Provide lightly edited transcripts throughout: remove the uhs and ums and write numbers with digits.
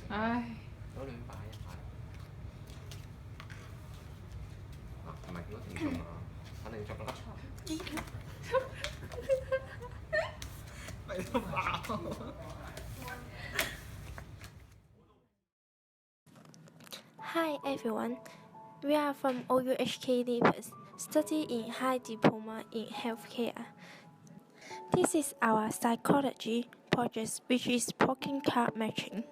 唉，都亂擺一排。啊，唔係應該定中啊，肯定中啦。咪都爆。Hi everyone, we are from OUHK Leavers, study in High Diploma in Healthcare. This is our psychology project, which is Pokémon card matching.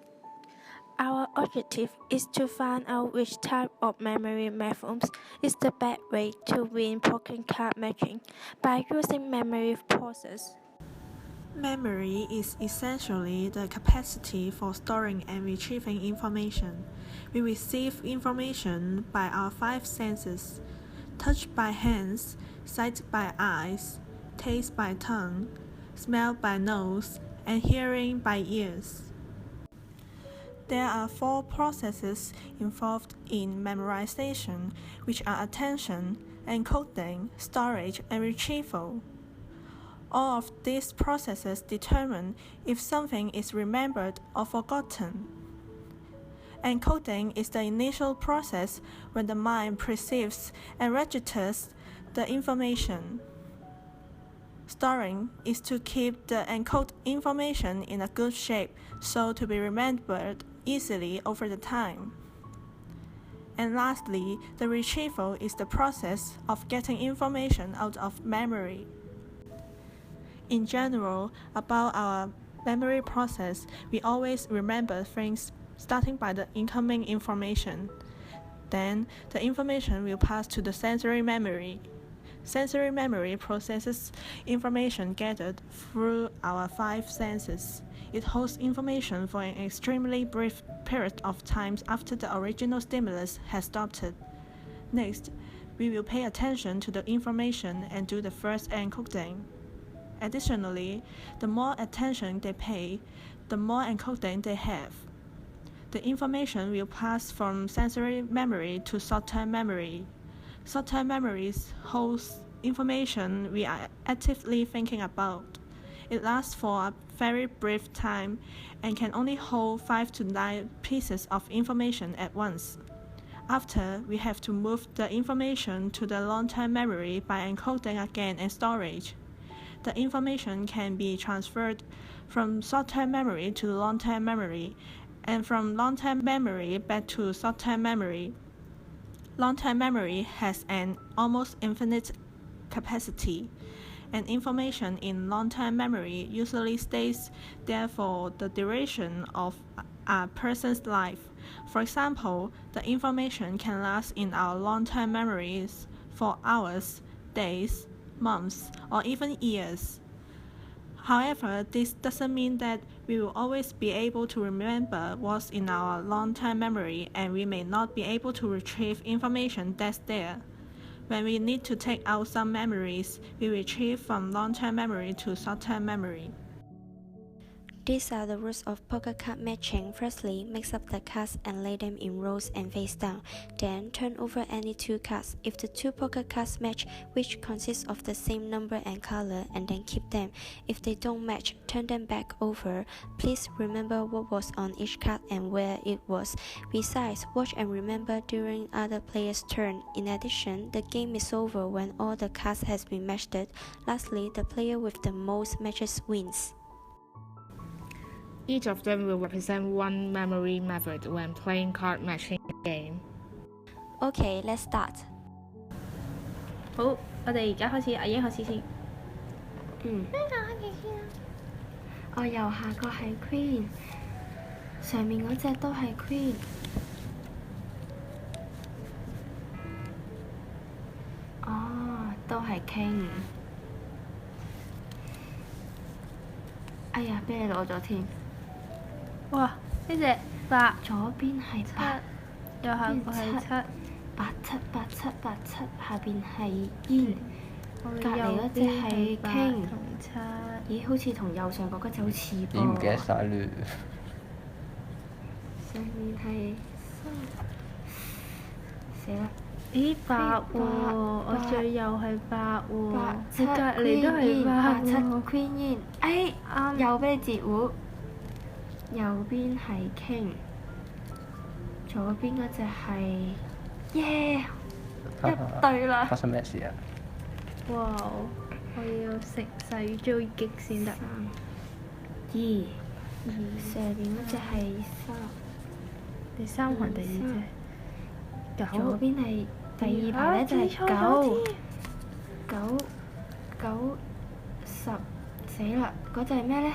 Our objective is to find out which type of memory methods is the best way to win Pokémon card matching by using memory process. Memory is essentially the capacity for storing and retrieving information. We receive information by our five senses: touch by hands, sight by eyes, taste by tongue, smell by nose, and hearing by ears. There are four processes involved in memorization, which are attention, encoding, storage, and retrieval. All of these processes determine if something is remembered or forgotten. Encoding is the initial process when the mind perceives and registers the information. Storing is to keep the encoded information in a good shape so to be remembered easily over the time. And lastly, the retrieval is the process of getting information out of memory. In general, about our memory process, we always remember things starting by the incoming information. Then, the information will pass to the sensory memory. Sensory memory processes information gathered through our five senses. It holds information for an extremely brief period of time after the original stimulus has stopped. Next, we will pay attention to the information and do the first encoding. Additionally, the more attention they pay, the more encoding they have. The information will pass from sensory memory to short-term memory. Short-term memories holds information we are actively thinking about. It lasts for a very brief time and can only hold 5 to 9 pieces of information at once. After, we have to move the information to the long-term memory by encoding again and storage. The information can be transferred from short-term memory to long-term memory, and from long-term memory back to short-term memory. Long-term memory has an almost infinite capacity, and information in long-term memory usually stays there for the duration of a person's life. For example, the information can last in our long-term memories for hours, days, months, or even years. However, this doesn't mean that we will always be able to remember what's in our long-term memory, and we may not be able to retrieve information that's there. When we need to take out some memories, we retrieve from long-term memory to short-term memory. These are the rules of poker card matching. Firstly, mix up the cards and lay them in rows and face down. Then, turn over any two cards. If the two poker cards match, which consists of the same number and color, and then keep them. If they don't match, turn them back over. Please remember what was on each card and where it was. Besides, watch and remember during other players' turn. In addition, the game is over when all the cards has been matched. Lastly, the player with the most matches wins. Each of them will represent one memory method when playing card matching game. Okay, let's start. 好，我哋而家開始，阿英開始先。我右下角係 Queen， 上面嗰隻都係 Queen。哦，都係 King。哎呀，俾你攞咗添。哇！呢隻8，左邊係8，右下角係7， 878787，下邊係煙。隔離嗰隻係 King 同7。咦，好似同右上角嗰隻好似噃。咦，唔記得晒嘞。上面係死啦！咦8喎，我最右係8喎，你隔離都係8 8喎。7 Queen 煙，哎啱，又俾你截胡。右邊係 king，左邊嗰隻係耶一對啦。發生咩事啊？哇！我要食細追擊先得。二上面嗰隻係三，第三行第二隻左邊係第二排咧就係九十，死啦！嗰隻係咩咧？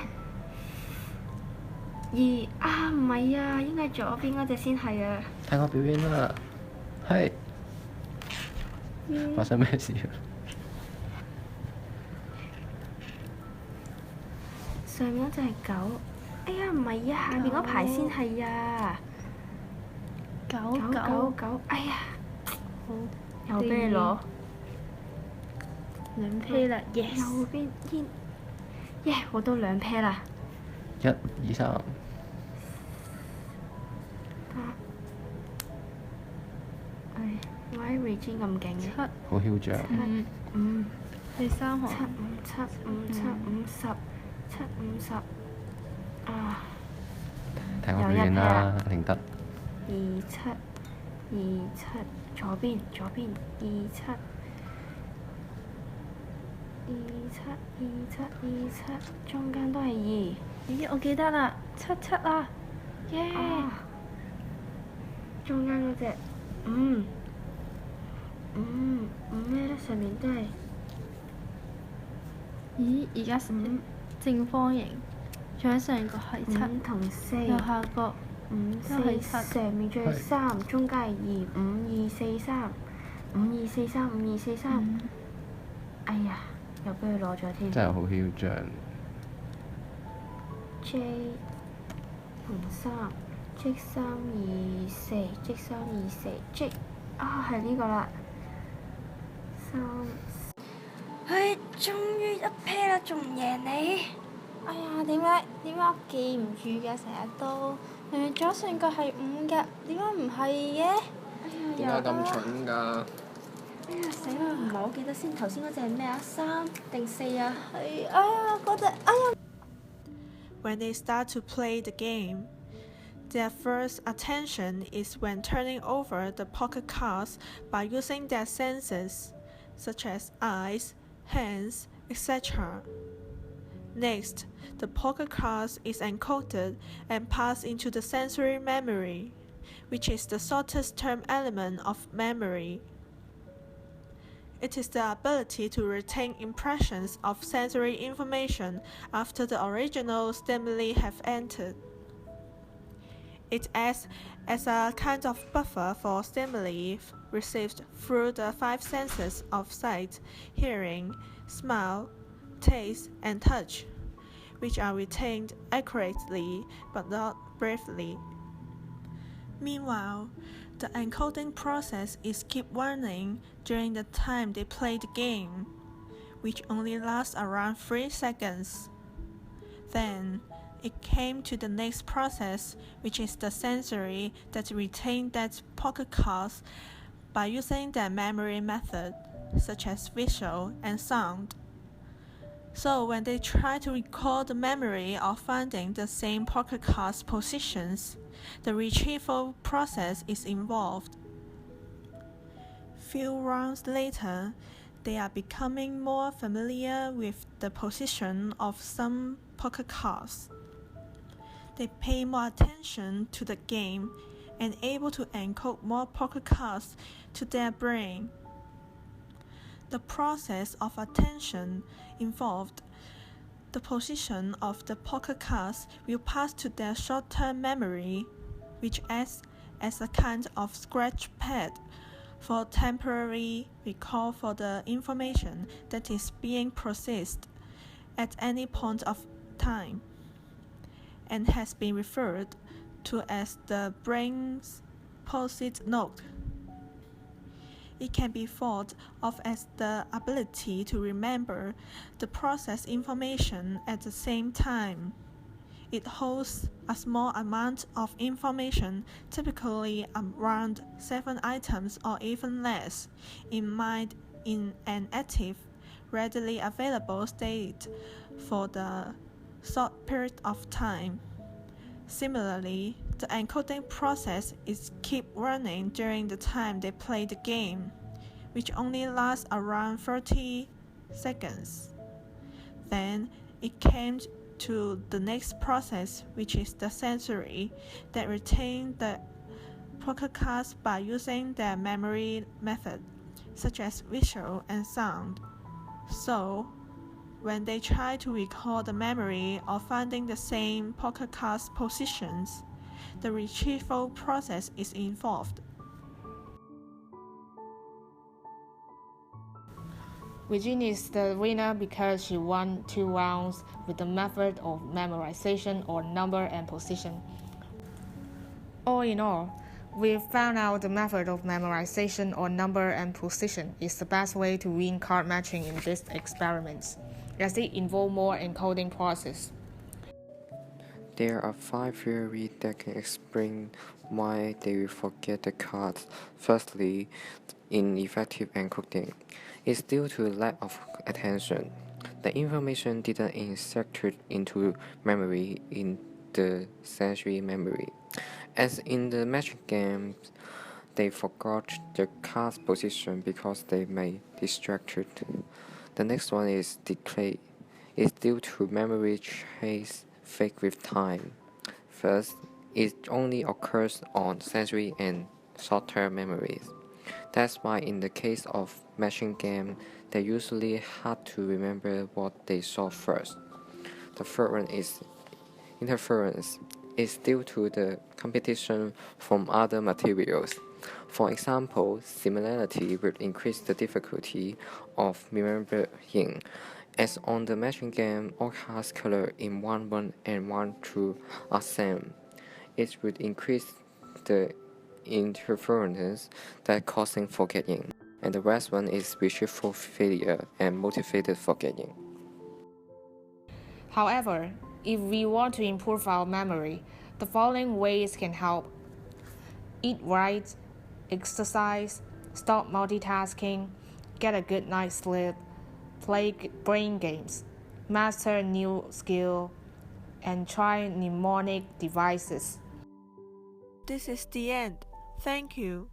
唔係啊，應該係左邊嗰隻先係啊。睇我表演啦，係發生咩事啊？上面嗰隻係九，哎呀唔係啊，下面嗰排先係啊。九，哎呀，好，又俾你攞兩 pair 啦 ，yes。右邊耶，我都兩 pair 啦。1、2、3。我喺 Regine 咁勁嘅。好囂張。五，第三行。七五十啊！睇我表演啦，寧德。27，左邊27，中間都係2。咦，我記得啦，77啊，耶！中間嗰隻五咩咧？上面都係。咦，而家正方形，仲喺上個係7， 5同4，右下角5、都係4， 7，上面仲有3，中間係2，5、2、4、3，5、2、4、3，5、2、4、3。哎呀，又俾佢攞咗添。真係好囂張。J 同3，J 324，J 324，J 係呢個啦。唉，終於一 pair 啦，仲唔贏你？哎呀，點解我記唔住嘅？成日都明明左上角係5㗎，點解唔係嘅？點解咁蠢㗎？哎呀死啦！唔係好記得先，頭先嗰隻係咩啊？3定4啊？係哎呀嗰隻哎呀！ When they start to play the game, their first attention is when turning over the poker cards by using their senses, such as eyes, hands, etc. Next, the poker cards is encoded and passed into the sensory memory, which is the shortest term element of memory. It is the ability to retain impressions of sensory information after the original stimuli have entered. It acts as a kind of buffer for stimuli received through the 5 senses of sight, hearing, smell, taste, and touch, which are retained accurately but not briefly. Meanwhile, the encoding process is keep running during the time they play the game, which only lasts around 3 seconds. Then, it came to the next process, which is the sensory that retain that poker cards by using their memory method, such as visual and sound. So when they try to recall the memory of finding the same poker cards positions, the retrieval process is involved. Few rounds later, they are becoming more familiar with the position of some poker cards. They pay more attention to the game and able to encode more poker cards to their brain. The process of attention involved the position of the poker cards will pass to their short-term memory, which acts as a kind of scratch pad for temporary recall for the information that is being processed at any point of time, and has been referred to as the brain's post-it note. It can be thought of as the ability to remember the processed information at the same time. It holds a small amount of information, typically around 7 items or even less, in mind in an active, readily available state for the short period of time. Similarly, the encoding process is keep running during the time they play the game, which only lasts around 30 seconds. Then it came to the next process, which is the sensory, that retain the poker cards by using their memory method, such as visual and sound. So, when they try to recall the memory of finding the same poker cards positions, the retrieval process is involved. Virginia is the winner because she won 2 rounds with the method of memorization or number and position. All in all, we've found out the method of memorization or number and position is the best way to win card matching in these experiments, as it involves more encoding process. There are 5 theories that can explain why they will forget the cards. Firstly, ineffective encoding. It's due to lack of attention. The information didn't insert into memory in the sensory memory. As in the matching games, they forgot the card's position because they may distracted. The next one is decay. It's due to memory trace fade with time. First, it only occurs on sensory and short-term memories. That's why in the case of matching game, they usually hard to remember what they saw first. The third one is interference. It's due to the competition from other materials. For example, similarity will increase the difficulty of remembering. As on the matching game, all cards color in 1, 1 and 1, 2 are same. It would increase the interference that causing forgetting. And the last one is wishful failure and motivated forgetting. However, if we want to improve our memory, the following ways can help. Eat right, exercise, stop multitasking, get a good night's sleep, play brain games, master a new skill, and try mnemonic devices. This is the end. Thank you.